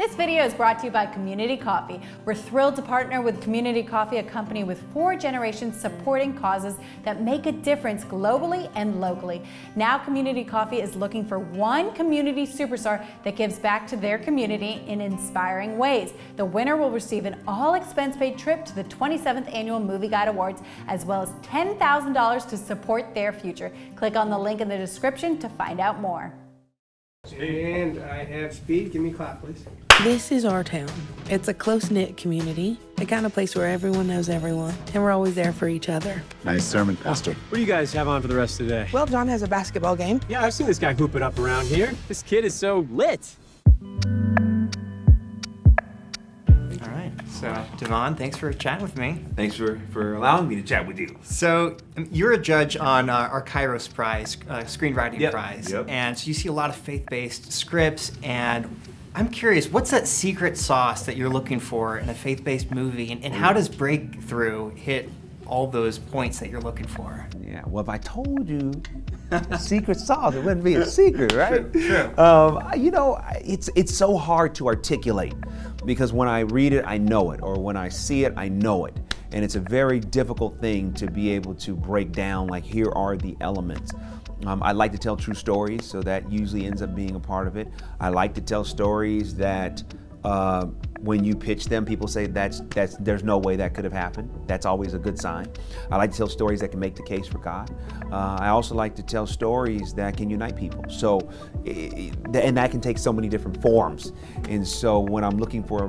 This video is brought to you by Community Coffee. We're thrilled to partner with Community Coffee, a company with 4 generations supporting causes that make a difference globally and locally. Now Community Coffee is looking for one community superstar that gives back to their community in inspiring ways. The winner will receive an all-expense-paid trip to the 27th Annual Movieguide Awards, as well as $10,000 to support their future. Click on the link in the description to find out more. And I have Speed. Give me a clap, please. This is our town. It's a close-knit community, the kind of place where everyone knows everyone, and we're always there for each other. Nice sermon, Pastor. What do you guys have on for the rest of the day? Well, John has a basketball game. Yeah, I've seen this guy hoop it up around here. This kid is so lit. All right, so DeVon, thanks for chatting with me. Thanks for allowing me to chat with you. So you're a judge on our Kairos Prize, screenwriting prize, and so you see a lot of faith-based scripts, and I'm curious, what's that secret sauce that you're looking for in a faith-based movie, and how does Breakthrough hit all those points that you're looking for? Yeah, well, if I told you the secret sauce, it wouldn't be a secret, right? True. You know, it's so hard to articulate because when I read it, I know it, or when I see it, I know it. And it's a very difficult thing to be able to break down, like, here are the elements. I like to tell true stories, so that usually ends up being a part of it. I like to tell stories that when you pitch them, people say there's no way that could have happened. That's always a good sign. I like to tell stories that can make the case for God. I also like to tell stories that can unite people. So, and that can take so many different forms. And so when I'm looking for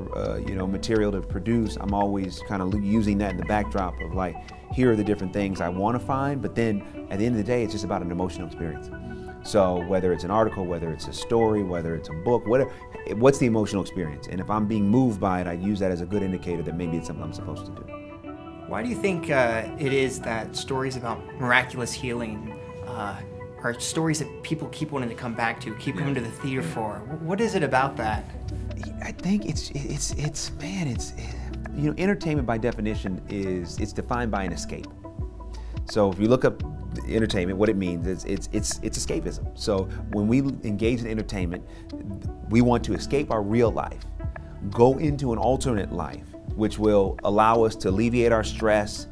material to produce, I'm always kind of using that in the backdrop of, like, here are the different things I want to find, but then at the end of the day, it's just about an emotional experience. So whether it's an article, whether it's a story, whether it's a book, whatever, what's the emotional experience? And if I'm being moved by it, I use that as a good indicator that maybe it's something I'm supposed to do. Why do you think it is that stories about miraculous healing are stories that people keep wanting to come back to, keep coming to the theater for? What is it about that? I think entertainment by definition it's defined by an escape. So if you look up entertainment, what it means is it's escapism. So when we engage in entertainment, we want to escape our real life, go into an alternate life, which will allow us to alleviate our stress,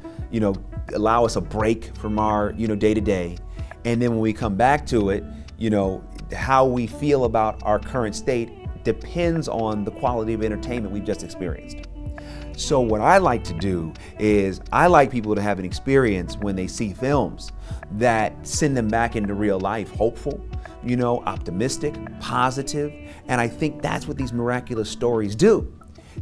allow us a break from our day-to-day. And then when we come back to it, how we feel about our current state depends on the quality of entertainment we've just experienced. So what I like to do is I like people to have an experience when they see films that send them back into real life, hopeful, optimistic, positive, and I think that's what these miraculous stories do.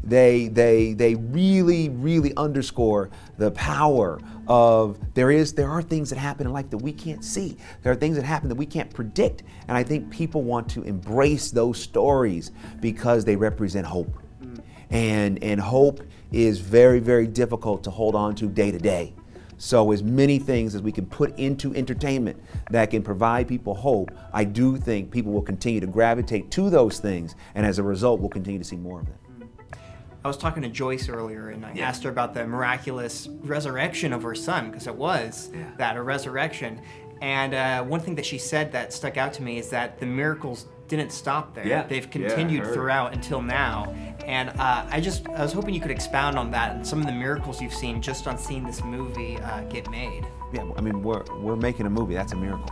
They really, really underscore the power of there are things that happen in life that we can't see. There are things that happen that we can't predict, and I think people want to embrace those stories because they represent hope. And hope is very, very difficult to hold on to day to day. So as many things as we can put into entertainment that can provide people hope, I do think people will continue to gravitate to those things, and as a result, we'll continue to see more of them. I was talking to Joyce earlier, and I asked her about the miraculous resurrection of her son, because it was a resurrection. And one thing that she said that stuck out to me is that the miracles didn't stop there. Yeah. They've continued throughout until now. And I was hoping you could expound on that and some of the miracles you've seen just on seeing this movie get made. Yeah, I mean, we're making a movie. That's a miracle.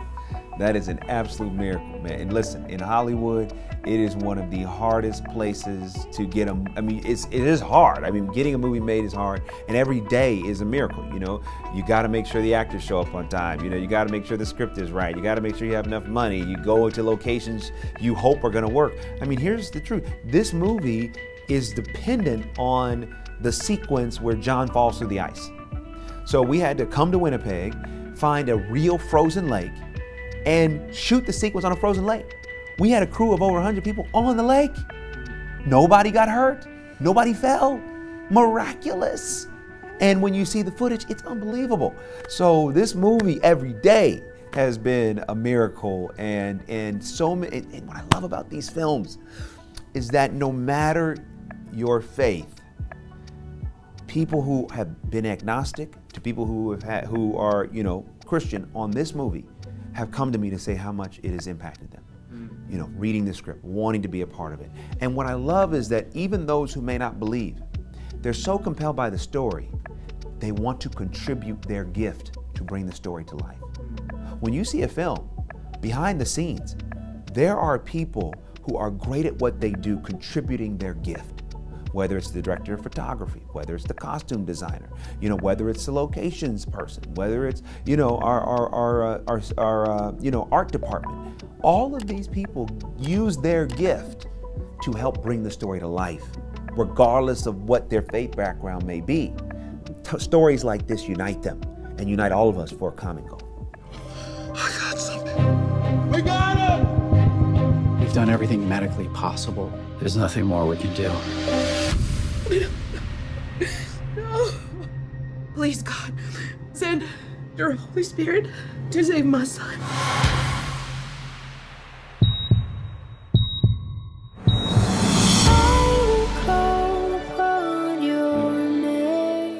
That is an absolute miracle, man. And listen, in Hollywood, it is one of the hardest places to get it is hard. I mean, getting a movie made is hard, and every day is a miracle, You got to make sure the actors show up on time, you got to make sure the script is right, you got to make sure you have enough money, you go into locations you hope are going to work. I mean, here's the truth. This movie is dependent on the sequence where John falls through the ice. So we had to come to Winnipeg, find a real frozen lake, and shoot the sequence on a frozen lake. We had a crew of over 100 people on the lake. Nobody got hurt. Nobody fell. Miraculous. And when you see the footage, it's unbelievable. So this movie every day has been a miracle. And what I love about these films is that no matter your faith, people who have been agnostic to people who are Christian on this movie have come to me to say how much it has impacted them. you know, reading the script, wanting to be a part of it. And what I love is that even those who may not believe, they're so compelled by the story, they want to contribute their gift to bring the story to life. When you see a film, behind the scenes, there are people who are great at what they do, contributing their gift. Whether it's the director of photography, whether it's the costume designer, you know, whether it's the locations person, whether it's, you know, our you know, art department. All of these people use their gift to help bring the story to life, regardless of what their faith background may be. Stories like this unite them and unite all of us for a common goal. I got something. We got him! We've done everything medically possible. There's nothing more we can do. No. Please, God, send your Holy Spirit to save my son.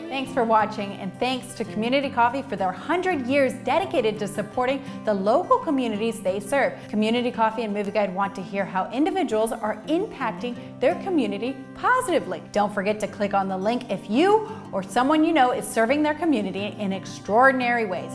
Thanks for watching, and thanks to Community Coffee for their 100 years dedicated to supporting the local communities they serve. Community Coffee and Movie Guide want to hear how individuals are impacting their community positively. Don't forget to click on the link if you or someone you know is serving their community in extraordinary ways.